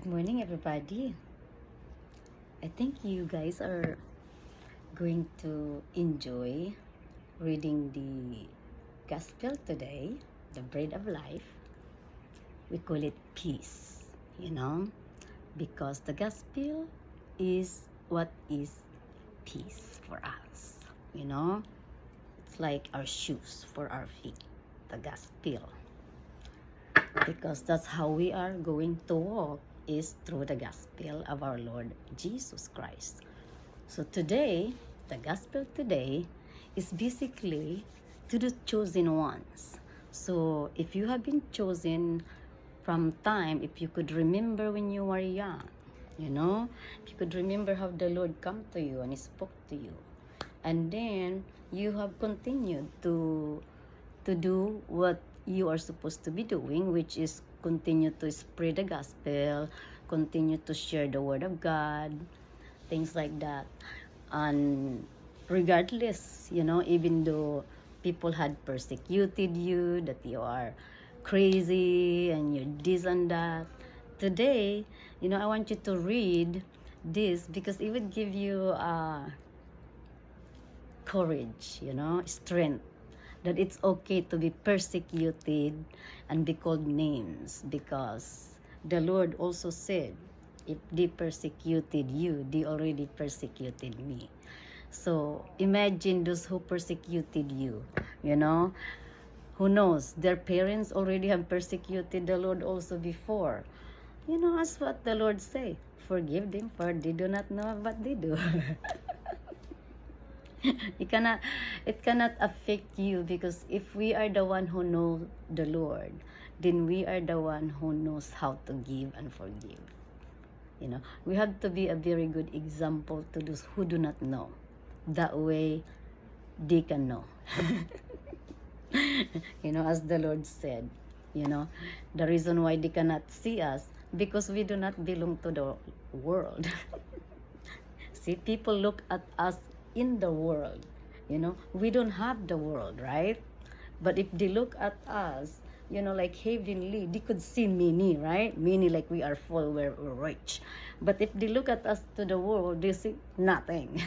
Good morning, everybody. I think you guys are going to enjoy reading the gospel today, the bread of life. We call it peace, because the gospel is what is peace for us, It's like our shoes for our feet, the gospel. Because that's how we are going to walk is through the gospel of our Lord Jesus Christ. So today, the gospel today is basically to the chosen ones. So if you have been chosen from time, if you could remember when you were young, if you could remember how the Lord come to you and He spoke to you, and then you have continued to do what you are supposed to be doing, which is continue to spread the gospel, continue to share the word of God, things like that. And regardless, even though people had persecuted you, that you are crazy and you're this and that, today, I want you to read this because it would give you courage, strength, that it's okay to be persecuted and be called names, because the Lord also said, if they persecuted you, they already persecuted me. So imagine those who persecuted you, who knows, their parents already have persecuted the Lord also before. As what the Lord say, forgive them, for they do not know what they do. it cannot affect you, because if we are the one who know the Lord, then we are the one who knows how to give and forgive. We have to be a very good example to those who do not know. That way they can know. As the Lord said, the reason why they cannot see us, because we do not belong to the world. See, people look at us in the world, we don't have the world, right? But if they look at us, like heavenly, they could see many, right? Many, like we are full, we're rich. But if they look at us to the world, they see nothing.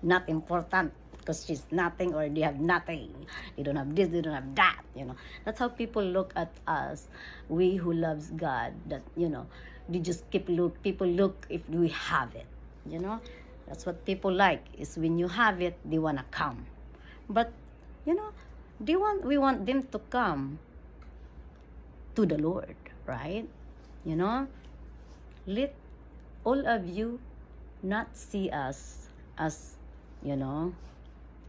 Not important, because she's nothing, or they have nothing. They don't have this, they don't have that, That's how people look at us, we who loves God, that, they just people look if we have it, That's what people like, is when you have it, they want to come. But, we want them to come to the Lord, right? Let all of you not see us as,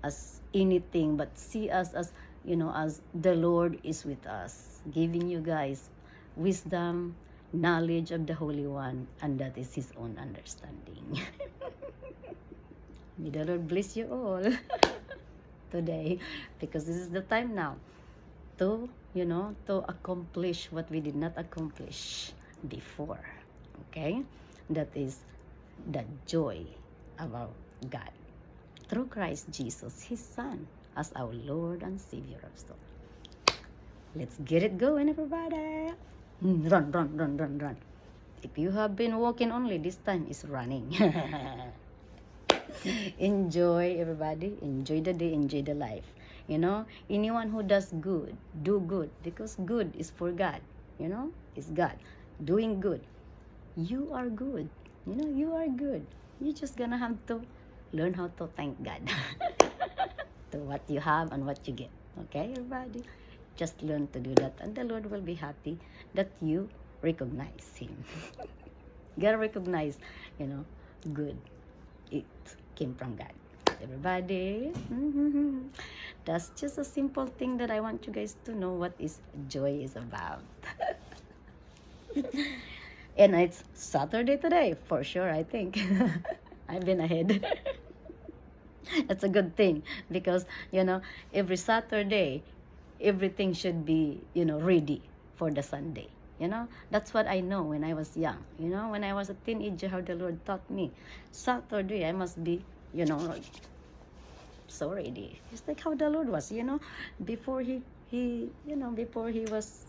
as anything, but see us as, as the Lord is with us, giving you guys wisdom, knowledge of the Holy One, and that is His own understanding. May the Lord bless you all today, because this is the time now to, to accomplish what we did not accomplish before. Okay? That is the joy about God through Christ Jesus, His Son, as our Lord and Savior of soul. Let's get it going, everybody. Run, run, run, run, run. If you have been walking only, this time is running. Enjoy, everybody. Enjoy the day, enjoy the life. Anyone who does good, do good, because good is for God. It's God doing good. You are good. You are good. You're just gonna have to learn how to thank God to what you have and what you get. Okay, everybody? Just learn to do that, and the Lord will be happy that you recognize Him. Gotta recognize, good. It came from God. Everybody? That's just a simple thing that I want you guys to know what is joy is about. And it's Saturday today, for sure, I think. I've been ahead. That's a good thing, because, every Saturday, everything should be, ready for the Sunday. That's what I know when I was young. When I was a teenager, how the Lord taught me. Saturday, I must be, so ready. Just like how the Lord was, before he was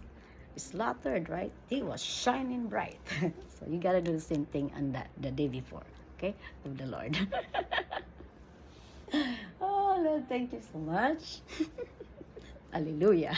slaughtered, right? He was shining bright. So you gotta do the same thing on that the day before, okay? Of the Lord. Oh Lord, thank you so much. Hallelujah.